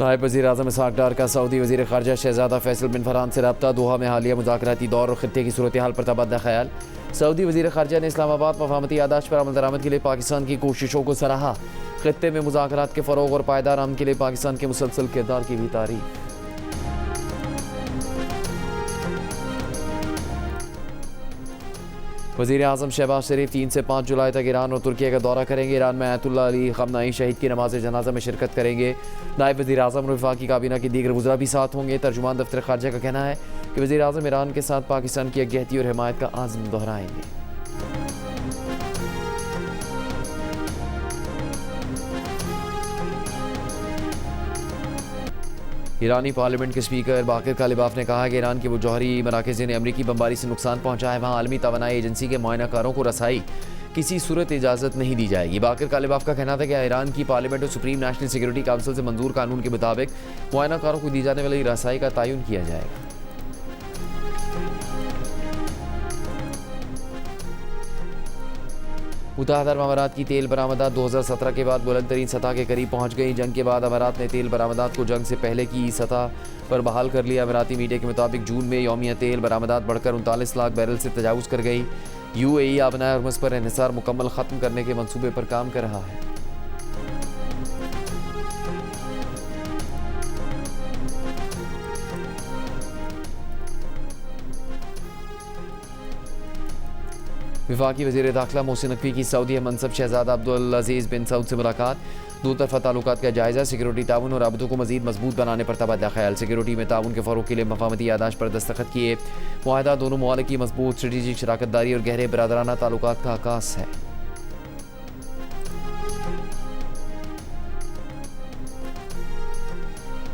नायब वज़ीर आज़म इसहाक़ डार का सऊदी वज़ीर ख़ारजा शहज़ादा फैसल बिन फरहान से रब्ता। दोहा में हालिया मुज़ाकराती दौर और ख़ित्ते की सूरत हाल पर तबादला ख्याल। सऊदी वज़ीर ख़ारजा ने इस्लामाबाद मफ़ाहमती यादाश्त पर अमल दरामद के लिए पाकिस्तान की कोशिशों को सराहा। ख़ित्ते में मुज़ाकरात के फ़रोग़ और पायदार अमन के लिए पाकिस्तान के मुसलसल किरदार की भी तारीफ़। वज़ीर आज़म शहबाज शरीफ 3 से 5 जुलाई तक ईरान और तुर्की का दौरा करेंगे। ईरान में आयतुल्लाह अली ख़मनाई शहीद की नमाज जनाजा में शिरकत करेंगे। नायब वज़ीर आज़म और वफाकी काबीना की दीगर वज़रा भी साथ होंगे। तर्जुमान दफ्तर ख़ारजा का कहना है कि वज़ीर आज़म ईरान के साथ पाकिस्तान की यकजहती और हिमायत का आज़म दोहराएंगे। ईरानी पार्लियामेंट के स्पीकर बाकिर कालिबाफ ने कहा कि ईरान के वो जौहरी मराकज़ ने अमरीकी बमबारी से नुकसान पहुंचा है, वहाँ आलमी तवानाई एजेंसी के मुआयनाकारों को रसाई किसी सूरत इजाज़त नहीं दी जाएगी। बाकिर कालिबाफ का कहना था कि ईरान की पार्लियामेंट और सुप्रीम नेशनल सिक्योरिटी काउंसिल से मंजूर कानून के मुताबिक मुआयनाकारों को दी जाने वाली रसाई का तयन किया जाएगा। मुत्तहदा अरब अमारात की तेल बरामदात 2017 के बाद बुलंद तरीन सतह के करीब पहुंच गई। जंग के बाद अमारात ने तेल बरामदात को जंग से पहले की सतह पर बहाल कर लिया। अमाराती मीडिया के मुताबिक जून में यौमिया तेल बरामदात बढ़कर 39 लाख बैरल से तजावुज़ कर गई। UAE आबनाए हरमुज़ पर इन्हिसार मुकम्मल ख़त्म करने के मनसूबे पर काम कर रहा है। वफाकी वज़ीर दाखिला मोहसिन नकवी की सऊदी मनसब शहज़ादा अब्दुल अज़ीज़ बिन सऊद से मुलाकात। दो तरफ़ा ताल्लुकात का जायज़ा। सिक्योरिटी ताउन और राबतों को मज़ीद मजबूत बनाने पर तबादला ख्याल। सिक्योरिटी में ताउन के फ़रोग़ के लिए मफ़ाहमती यादाश्त पर दस्तखत किए। मुआहदा दोनों ममालिक की मजबूत स्ट्रेटेजिक शराकतदारी और गहरे बरादराना ताल्लुकात का आकाश है।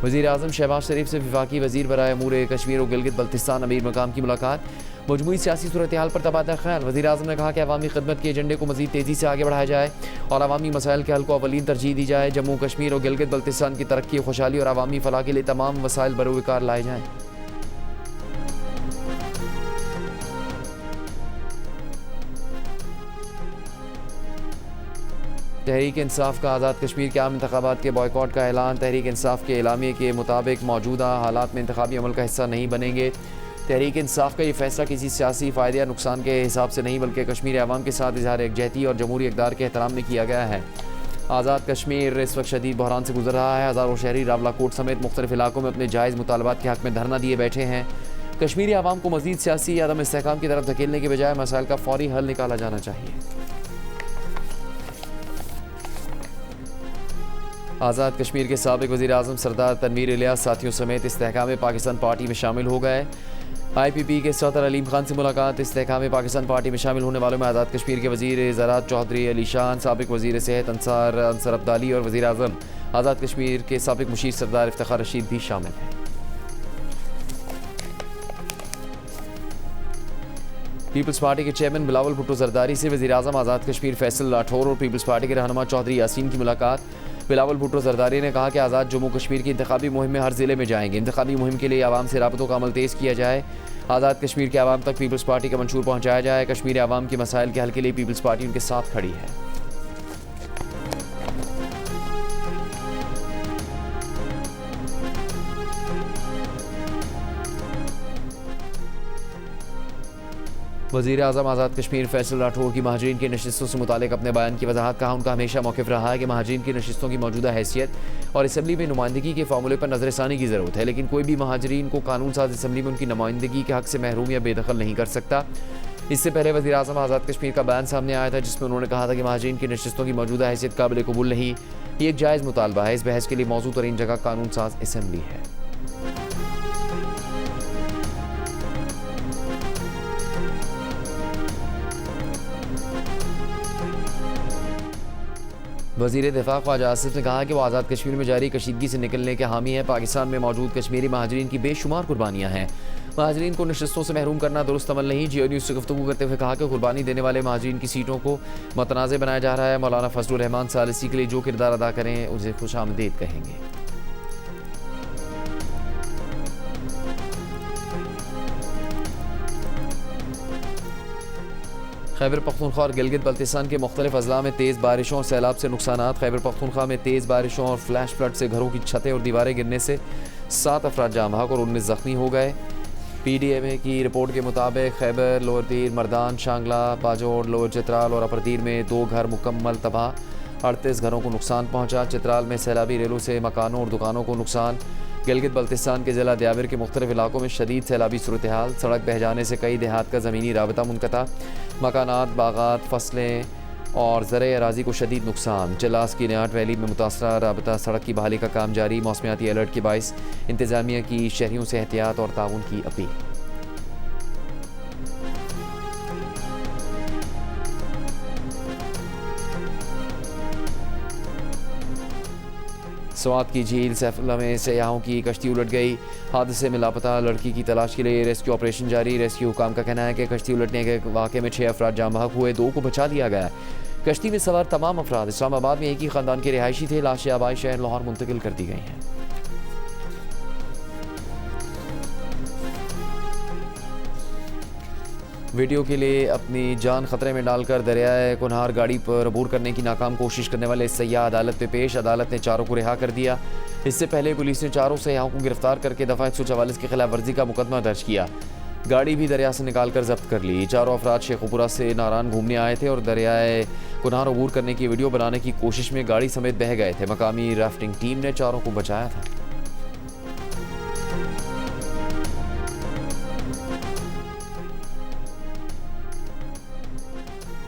वज़ीर आज़म शहबाज शरीफ से वफाकी वज़ीर बराए अमूर कश्मीर और गिलगित बल्तिस्तान अमीर मकाम की मुलाकात। मजमूई सियासी सूरत हाल पर तबादला ख्याल। वज़ीर आज़म ने कहा कि अवामी खिदमत के एजेंडे को मज़ीद तेज़ी से आगे बढ़ाया जाए और अवामी मसाइल के हल को अवलीन तरजीह दी जाए। जम्मू कश्मीर और गिलगित बल्तिस्तान की तरक्की, खुशहाली और अवामी फलाह के लिए तमाम वसाइल बरोकार लाए जाएँ। तहरीक इंसाफ का आज़ाद कश्मीर के आम इंतखाबात के बॉयकॉट का ऐलान। तहरीक इंसाफ के एलामिये के मुताबिक मौजूदा हालात में इंतखाबी अमल का हिस्सा नहीं बनेंगे। तहरीक इंसाफ का ये फैसला किसी सियासी फ़ायदे या नुकसान के हिसाब से नहीं बल्कि कश्मीरी अवाम के साथ इज़हार यकजहती और जमहूरी इक़दार के एहतराम में किया गया है। आज़ाद कश्मीर इस वक्त शदीद बहरान से गुजर रहा है। हज़ारों शहरी रावलाकोट समेत मुख्तलिफ इलाकों में अपने जायज़ मुतालबात के हक़ में धरना दिए बैठे हैं। कश्मीरी अवाम को मज़ीद सियासी अदम इस्तेहकाम की तरफ धकेलने के बजाय मसाइल का फ़ौरी हल निकाला जाना चाहिए। आज़ाद कश्मीर के साबिक़ वज़ीर आज़म सरदार तनवीर इलियास साथियों समेत इस्तेहकाम पाकिस्तान पार्टी में शामिल हो गए। IPP के सदर अलीम खान से मुलाकात। इस्तेहकाम पाकिस्तान पार्टी में शामिल होने वालों में आज़ाद कश्मीर के वज़ीर ज़राअत चौधरी अली शान, साबिक़ वज़ीर सेहत अंसर अब्दाली और वज़ीर आज़म आज़ाद कश्मीर के साबिक़ मुशीर सरदार इफ्तिखार रशीद भी शामिल हैं। पीपल्स पार्टी के चेयरमैन बिलावल भुट्टो जरदारी से वज़ीर आज़म आज़ाद कश्मीर फैसल राठौर और पीपल्स पार्टी के रहनुमा चौधरी यासीन की मुलाकात। बिलावल भुट्टो जरदारी ने कहा कि आज़ाद जम्मू कश्मीर की इंतखाबी मुहिम में हर ज़िले में जाएंगे। इंतखाबी मुहिम के लिए आवाम से राबतों का अमल तेज़ किया जाए। आज़ाद कश्मीर के आवाम तक पीपल्स पार्टी का मंशूर पहुँचाया जाए। कश्मीरी आवाम के मसाइल के हल के लिए पीपल्स पार्टी उनके साथ खड़ी है। वज़ीर आज़म आज़ाद कश्मीर फैसल राठौर की महाजरीन की नशिस्तों से मुतालिक अपने बयान की वजाहत। कहा उनका हमेशा मौक़िफ़ रहा है कि महाजरीन की नशिस्तों की मौजूदा हैसियत और असम्बली में नुमाइंदगी के फार्मूले पर नज़रसानी की ज़रूरत है, लेकिन कोई भी महाजरीन को कानून साज असम्बली में उनकी नुमाइंदगी के हक़ से महरूम या बेदखल नहीं कर सकता। इससे पहले वज़ीर आज़म आज़ाद कश्मीर का बयान सामने आया था जिसमें उन्होंने कहा था कि महाजरीन की नशिस्तों की मौजूदा हैसियत काबिल कबूल नहीं। ये एक जायज़ मुतालबा है। इस बहस के लिए मौजू तरीन जगह कानून साज असम्बली है। वज़ीर दिफ़ा ख्वाजा आसिफ ने कहा कि वो आज़ाद कश्मीर में जारी कशीदगी से निकलने के हामी हैं। पाकिस्तान में मौजूद कश्मीरी महाजरीन की बेशुमार कुर्बानियाँ हैं। महाजरीन को नशिस्तों से महरूम करना दुरुस्त अमल नहीं। जियो न्यूज़ से गुफ्तगू करते हुए कहा कि कुर्बानी देने वाले महाजरीन की सीटों को मतनाज़ बनाया जा रहा है। मौलाना फजलुर रहमान सालिसी के लिए जो किरदार अदा करें उसे खुशामदीद कहेंगे। खैबर पख्तूनख्वा और गिलगित बल्तिस्तान के मुख्तलिफ अजला में तेज़ बारिशों और सैलाब से नुकसान। खैबर पख्तूनख्वा में तेज़ बारिशों और फ्लैश फ्लड से घरों की छतें और दीवारें गिरने से 7 अफराद जाँ बहक और 19 ज़ख्मी हो गए। PDMA की रिपोर्ट के मुताबिक खैबर, लोअर तीर, मर्दान, शांगला, बाजोड़, लोअर चित्राल और अपर तीर में 2 घर मुकम्मल तबाह, 38 घरों को नुकसान पहुँचा। चित्राल में सैलाबी रेलों से मकानों और दुकानों को नुकसान। गिलगित बल्तिस्तान के ज़िला द्याबिर के मुख्तलिफ इलाकों में शदीद सैलाबी सूरत हाल, सड़क बह जाने से कई देहात का ज़मीनी राबता मुनक़ता, मकानात, बागात, फसलें और ज़र अराज़ी को शदीद नुकसान। चिलास की नियाट वैली में मुतासरा राबता सड़क की बहाली का काम जारी। मौसमियाती अलर्ट के बाइस इंतज़ामिया की शहरियों से एहतियात और ताउन की अपील। स्वात की झील सैफुल्ला में सयाहों की कश्ती उलट गई। हादसे में लापता लड़की की तलाश के लिए रेस्क्यू ऑपरेशन जारी। रेस्क्यू हुकाम का कहना है कि कश्ती उलटने के वाक़े में 6 अफराद जाँ बहक हुए, 2 को बचा लिया गया। कश्ती में सवार तमाम अफराद इस्लामाबाद में एक ही ख़ानदान के रिहायशी थे। लाशें आबाई शहर लाहौर मुंतकिल कर दी गई हैं। वीडियो के लिए अपनी जान खतरे में डालकर दरियाए कुनहार गाड़ी पर अबूर करने की नाकाम कोशिश करने वाले सयाह अदालत में पेश। अदालत ने चारों को रिहा कर दिया। इससे पहले पुलिस ने चारों सयाहों को गिरफ्तार करके दफ़ा 144 की खिलाफ वर्जी का मुकदमा दर्ज किया। गाड़ी भी दरिया से निकाल कर जब्त कर ली। चारों अफराद शेखुपुरा से नारान घूमने आए थे और दरियाए कुनहार अबूर करने की वीडियो बनाने की कोशिश में गाड़ी समेत बह गए थे। मकामी राफ्टिंग टीम ने चारों को बचाया था।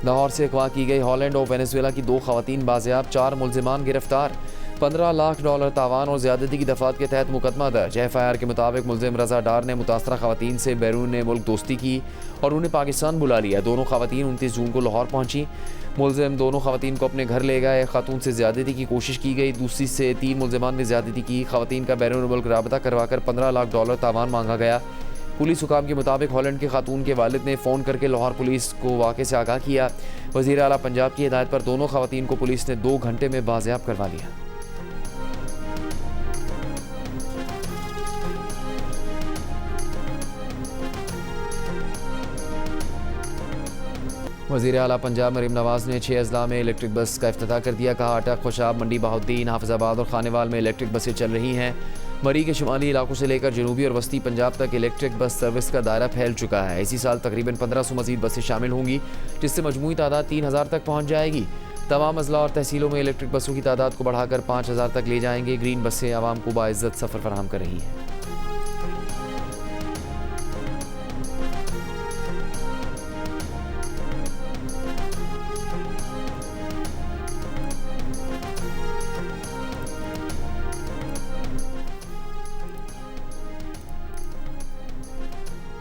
लाहौर से अगवा की गई हॉलैंड और वेनेजुएला की 2 खवातीन बाजियाब, 4 मुलजिमान गिरफ्तार। $15 लाख तावान और ज़्यादती की दफ़ात के तहत मुकदमा दर्ज। FIR के मुताबिक मुलजिम रज़ा डार ने मुतासरा खवातीन से बैरून मुल्क दोस्ती की और उन्हें पाकिस्तान बुला लिया। दोनों खवातीन 29 जून को लाहौर पहुंची। मुलजिम दोनों खवातीन को अपने घर ले गए। खातून से ज़्यादती की कोशिश की गई। दूसरी से 3 मुलजिमान ने ज़्यादती की। खवातीन का बैरून मुल्क राबता करवाकर $15 लाख तावान मांगा गया। पुलिस हुकाम के मुताबिक हॉलैंड के खातून के वालिद ने फ़ोन करके लाहौर पुलिस को वाक़े से आगाह किया। वज़ीर आला पंजाब की हिदायत पर दोनों खवातीन को पुलिस ने 2 घंटे में बाजियाब करवा लिया। वज़ीर आला पंजाब मरीम नवाज़ ने 6 अजला में इलेक्ट्रिक बस का इफ्तिताह कर दिया। कहा अटक, खुशाब, मंडी बहाउद्दीन, हाफिज़ाबाद और खानेवाल में इलेक्ट्रिक बसें चल रही हैं। मरी के शुमाली इलाकों से लेकर जनूबी और वस्ती पंजाब तक इलेक्ट्रिक बस सर्विस का दायरा फैल चुका है। इसी साल तकरीबन 1500 मज़ीद बसें शामिल होंगी, जिससे मजमूई तादाद 3000 तक पहुँच जाएगी। तमाम अजला और तहसीलों में इलेक्ट्रिक बसों की तादाद को बढ़ाकर 5000 तक ले जाएंगे। ग्रीन बसें आवाम को बाइज़्ज़त सफ़र फराहम कर रही हैं।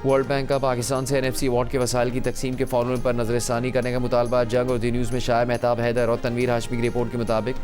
वर्ल्ड बैंक का पाकिस्तान से NFC अवार्ड के वसाइल की तकसीम के फॉर्मूले पर नज़रसानी करने का मुतालबा। जंग और दी न्यूज़ में शाया मेहताब हैदर और तनवीर हाशमी की रिपोर्ट के मुताबिक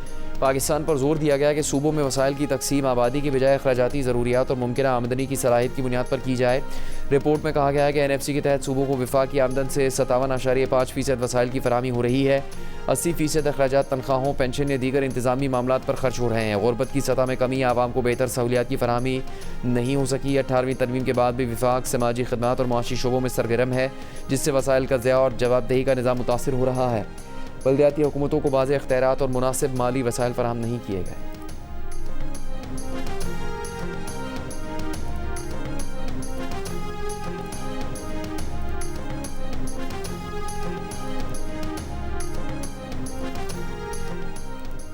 पाकिस्तान पर जोर दिया गया कि सूबों में वसाइल की तकसीम आबादी के बजाय अखराजाती ज़रूरियात और मुमकिना आमदनी की सलाहियत की बुनियाद पर की जाए। रिपोर्ट में कहा गया है कि NFC के तहत सूबों को विफाकी आमदन से 57.5% वसाइल की फराहमी हो रही है। 80% अखराजात तनख्वाहों, पेंशन या दीगर इंतजामी मामलात पर खर्च हो रहे हैं। गुरबत की सतह में कमी, आवाम को बेहतर सहूलियात की फराहमी नहीं हो सकी। 18वीं तरमीम के बाद भी विफाक समाजी खदमात और मुआशी शोबों में सरगर्म है, जिससे वसाइल का ज़िया और जवाबदेही का निज़ाम मुतासिर हो रहा है। बल्दियाती हुकूमतों को वाज़ेह इख्तियारात और मुनासिब माली वसाइल फराहम नहीं किए गए।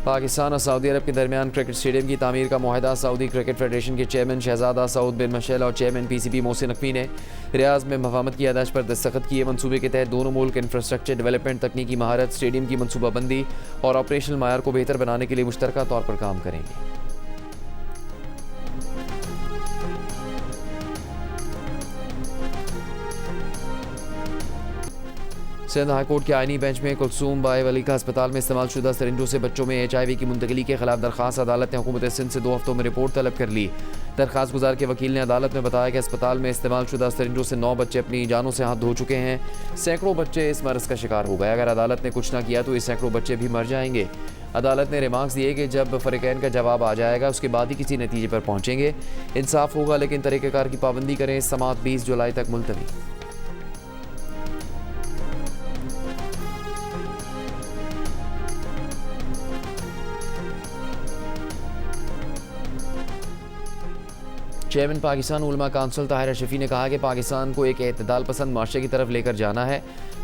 पाकिस्तान और सऊदी अरब के दरमियान क्रिकेट स्टेडियम की तामीर का मुआहदा। सऊदी क्रिकेट फेडरेशन के चेयरमैन शहजादा सऊद बिन मशैल और चेयरमैन PCB मोहसिन नकवी ने रियाज में मफाहमत की यादाश्त पर दस्तखत किए। मनसूबे के तहत दोनों मुल्क इंफ्रास्ट्रक्चर डेवलपमेंट, तकनीकी महारत, स्टेडियम की मनसूबाबंदी और ऑपरेशनल मायार को बेहतर बनाने के लिए मुश्तरका तौर पर काम करेंगे। सिंध हाईकोर्ट के आइनी बेंच में कुलसूम बाई वली का अस्पताल में इस्तेमाल शुदा सरिंजों से बच्चों में HIV की मुंतकली के खिलाफ दरखास्त। अदालत ने हुकूमत सिंध से 2 हफ्तों में रिपोर्ट तलब कर ली। दरखास्त गुजार के वकील ने अदालत में बताया कि अस्पताल में इस्तेमाल शुदा सरिंजों से 9 बच्चे अपनी जानों से हाथ धो चुके हैं। सैकड़ों बच्चे इस मरज़ का शिकार हो गए। अगर अदालत ने कुछ ना किया तो ये सैकड़ों बच्चे भी मर जाएंगे। अदालत ने रिमार्क्स दिए कि जब फ़रीक़ैन का जवाब आ जाएगा उसके बाद ही किसी नतीजे पर पहुँचेंगे। इंसाफ होगा, लेकिन तरीक़ेकार की पाबंदी करें। समाअत 20 जुलाई तक मुलतवी। चेयरमैन पाकिस्तान उलमा काउंसिल ताहिर अशरफी ने कहा कि पाकिस्तान को एक एतदाल पसंद माशरे की तरफ लेकर जाना है।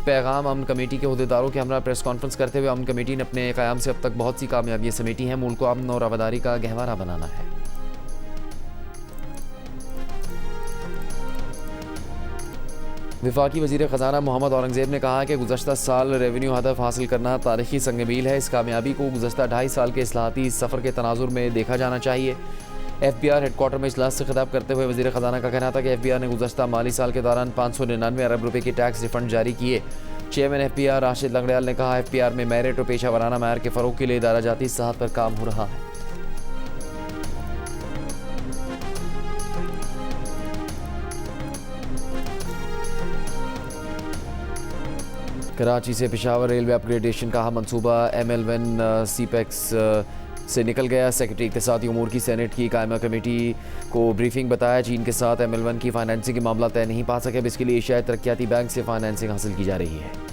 पैगाम अमन कमेटी के अहदेदारों के हमरा प्रेस कॉन्फ्रेंस करते हुए अमन कमेटी ने अपने क़याम से अब तक बहुत सी कामयाबियाँ समेटी हैं। मुल्क को अमन और रवादारी का गहवारा बनाना है। वफाकी वज़ीर ख़जाना मोहम्मद औरंगज़ेब ने कहा कि गुज़श्ता साल रेवेन्यू हदफ हासिल करना तारीखी संगमील है। इस कामयाबी को गुज़श्ता 2.5 साल के इस्लाहाती सफ़र के तनाजुर में देखा जाना चाहिए। FBR हेडक्वार्टर में इजलास से खिताब करते हुए वज़ीर ख़जाना का कहना था कि FBR ने गुज़श्ता माली साल के दौरान 599 अरब रुपये के टैक्स रिफंड जारी किए। चेयरमैन FBR राशिद लंगड़ियाल ने कहा FBR में मेरिट और पेशा वराना मैार के फ़रोग़ के लिए इदारा जाती सहात पर काम हो रहा है। कराची से पेशावर रेलवे अपग्रेडेशन का मंसूबा ML1 CPEX से निकल गया। सेक्रेटरी इक़्तिसादी उमूर की सेनेट की कायमा कमेटी को ब्रीफिंग बताया। चीन के साथ ML1 की फाइनेंसिंग के मामला तय नहीं पा सके। अब इसके लिए एशियाई तरक्याती बैंक से फाइनेंसिंग हासिल की जा रही है।